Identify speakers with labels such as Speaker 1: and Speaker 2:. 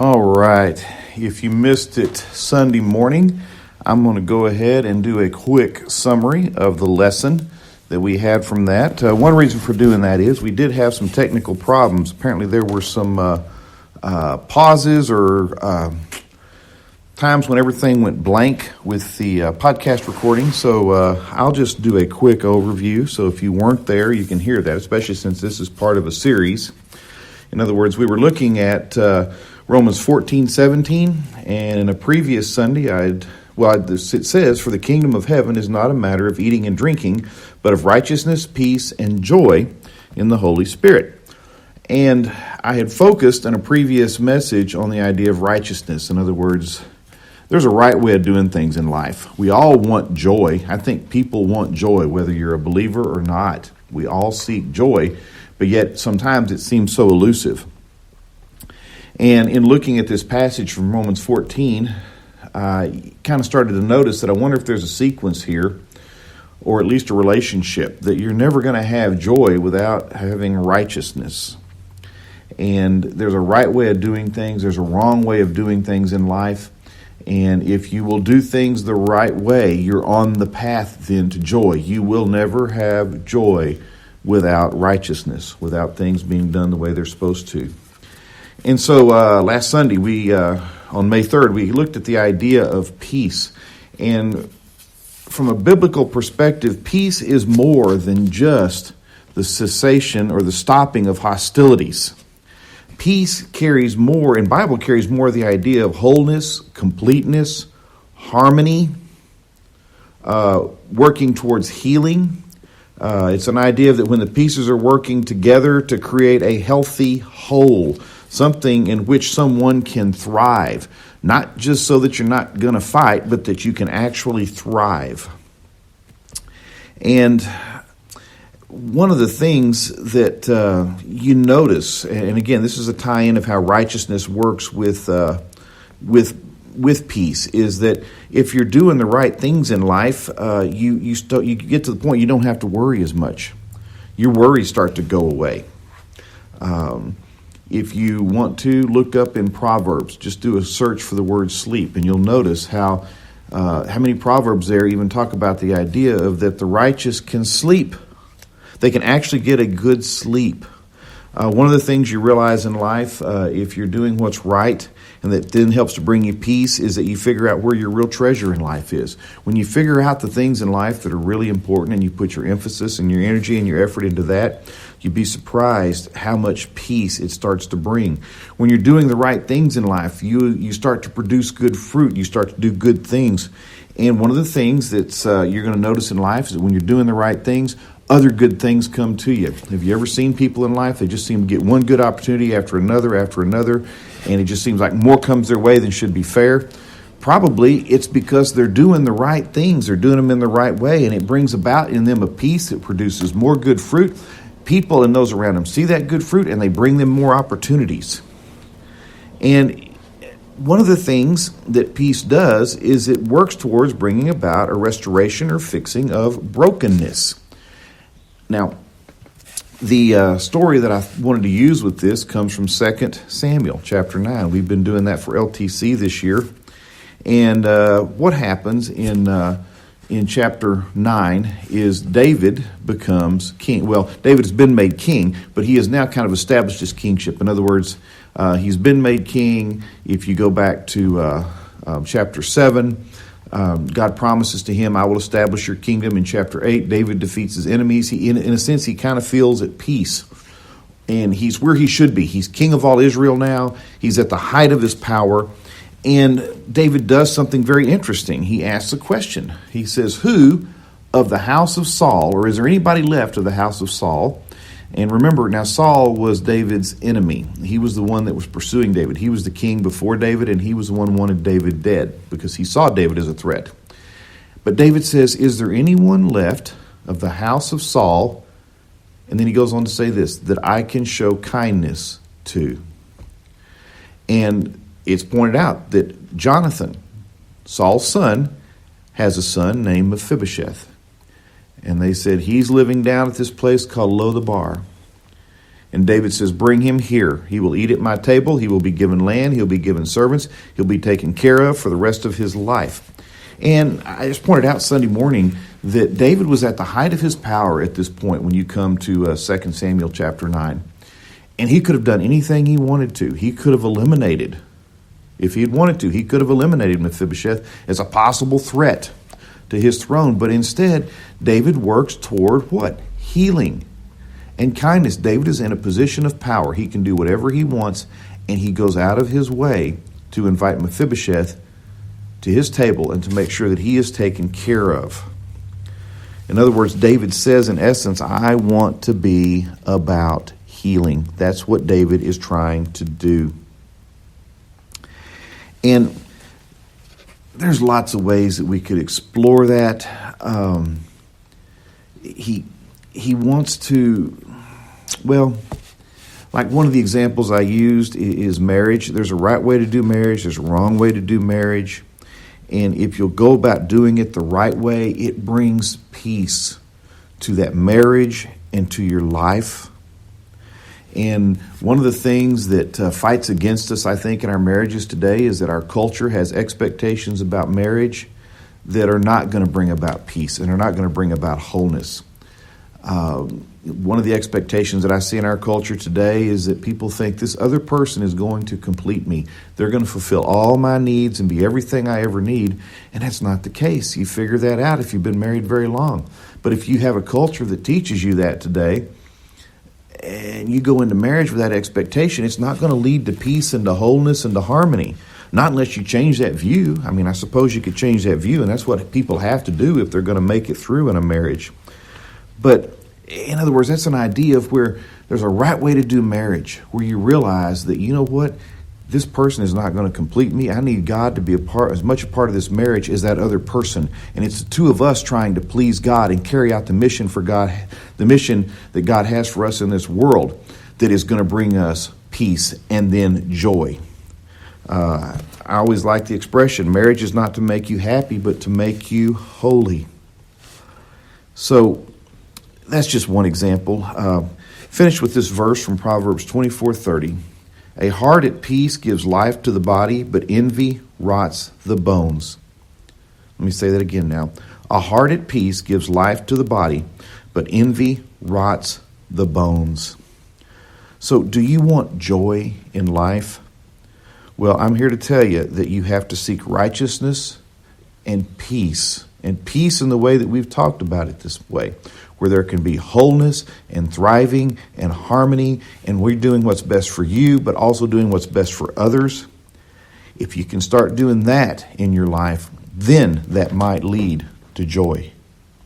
Speaker 1: All right. If you missed it Sunday morning, I'm going to go ahead and do a quick summary of the lesson that we had from that. One reason for doing that is we did have some technical problems. Apparently there were some pauses or times when everything went blank with the podcast recording. So I'll just do a quick overview. So if you weren't there, you can hear that, especially since this is part of a series. In other words, we were looking at Romans 14:17, and in a previous Sunday, it says, "For the kingdom of heaven is not a matter of eating and drinking, but of righteousness, peace, and joy in the Holy Spirit." And I had focused in a previous message on the idea of righteousness. In other words, there's a right way of doing things in life. We all want joy. I think people want joy, whether you're a believer or not. We all seek joy, but yet sometimes it seems so elusive. And in looking at this passage from Romans 14, I kind of started to notice that I wonder if there's a sequence here, or at least a relationship, that you're never going to have joy without having righteousness. And there's a right way of doing things, there's a wrong way of doing things in life. And if you will do things the right way, you're on the path then to joy. You will never have joy without righteousness, without things being done the way they're supposed to. And so last Sunday, on May 3rd, we looked at the idea of peace. And from a biblical perspective, peace is more than just the cessation or the stopping of hostilities. Peace carries more, and Bible carries more the idea of wholeness, completeness, harmony, working towards healing. It's an idea that when the pieces are working together to create a healthy whole, something in which someone can thrive, not just so that you're not going to fight, but that you can actually thrive. And one of the things that you notice, and again, this is a tie-in of how righteousness works with peace, is that if you're doing the right things in life, you get to the point you don't have to worry as much. Your worries start to go away. If you want to look up in Proverbs, just do a search for the word sleep, and you'll notice how many Proverbs there even talk about the idea of that the righteous can sleep. They can actually get a good sleep. One of the things you realize in life, if you're doing what's right, and that then helps to bring you peace, is that you figure out where your real treasure in life is. When you figure out the things in life that are really important and you put your emphasis and your energy and your effort into that, you'd be surprised how much peace it starts to bring. When you're doing the right things in life, you start to produce good fruit. You start to do good things. And one of the things that you're going to notice in life is that when you're doing the right things, other good things come to you. Have you ever seen people in life? They just seem to get one good opportunity after another, and it just seems like more comes their way than should be fair. Probably it's because they're doing the right things. They're doing them in the right way, and it brings about in them a peace that produces more good fruit. People and those around them see that good fruit, and they bring them more opportunities. And one of the things that peace does is it works towards bringing about a restoration or fixing of brokenness. Now, the story that I wanted to use with this comes from 2 Samuel chapter 9. We've been doing that for LTC this year. And what happens in chapter 9 is David becomes king. Well, David has been made king, but he has now kind of established his kingship. In other words, he's been made king. If you go back to chapter 7, God promises to him, "I will establish your kingdom." In chapter 8, David defeats his enemies. In a sense, he kind of feels at peace. And he's where he should be. He's king of all Israel now. He's at the height of his power. And David does something very interesting. He asks a question. He says, "Who of the house of Saul, or is there anybody left of the house of Saul?" And remember, now Saul was David's enemy. He was the one that was pursuing David. He was the king before David, and he was the one who wanted David dead because he saw David as a threat. But David says, "Is there anyone left of the house of Saul?" And then he goes on to say this, "that I can show kindness to." And it's pointed out that Jonathan, Saul's son, has a son named Mephibosheth. And they said, he's living down at this place called Lodabar. And David says, bring him here. He will eat at my table. He will be given land. He'll be given servants. He'll be taken care of for the rest of his life. And I just pointed out Sunday morning that David was at the height of his power at this point when you come to 2 Samuel chapter 9. And he could have done anything he wanted to. He could have eliminated, if he had wanted to, he could have eliminated Mephibosheth as a possible threat to his throne. But instead, David works toward what? Healing and kindness. David is in a position of power. He can do whatever he wants, and he goes out of his way to invite Mephibosheth to his table and to make sure that he is taken care of. In other words, David says, in essence, I want to be about healing. That's what David is trying to do. And there's lots of ways that we could explore that. He wants to, well, like one of the examples I used is marriage. There's a right way to do marriage. There's a wrong way to do marriage. And if you'll go about doing it the right way, it brings peace to that marriage and to your life. And one of the things that fights against us, I think, in our marriages today is that our culture has expectations about marriage that are not going to bring about peace and are not going to bring about wholeness. One of the expectations that I see in our culture today is that people think this other person is going to complete me. They're going to fulfill all my needs and be everything I ever need. And that's not the case. You figure that out if you've been married very long. But if you have a culture that teaches you that today, and you go into marriage with that expectation, it's not going to lead to peace and to wholeness and to harmony. Not unless you change that view. I mean, I suppose you could change that view, and that's what people have to do if they're going to make it through in a marriage. But in other words, that's an idea of where there's a right way to do marriage, where you realize that, you know what, this person is not going to complete me. I need God to be as much a part of this marriage as that other person. And it's the two of us trying to please God and carry out the mission for God, the mission that God has for us in this world, that is going to bring us peace and then joy. I always like the expression, marriage is not to make you happy, but to make you holy. So that's just one example. Finish with this verse from Proverbs 24:30. A heart at peace gives life to the body, but envy rots the bones. Let me say that again now. A heart at peace gives life to the body, but envy rots the bones. So do you want joy in life? Well, I'm here to tell you that you have to seek righteousness and peace in the way that we've talked about it this way, where there can be wholeness and thriving and harmony, and we're doing what's best for you, but also doing what's best for others. If you can start doing that in your life, then that might lead to joy.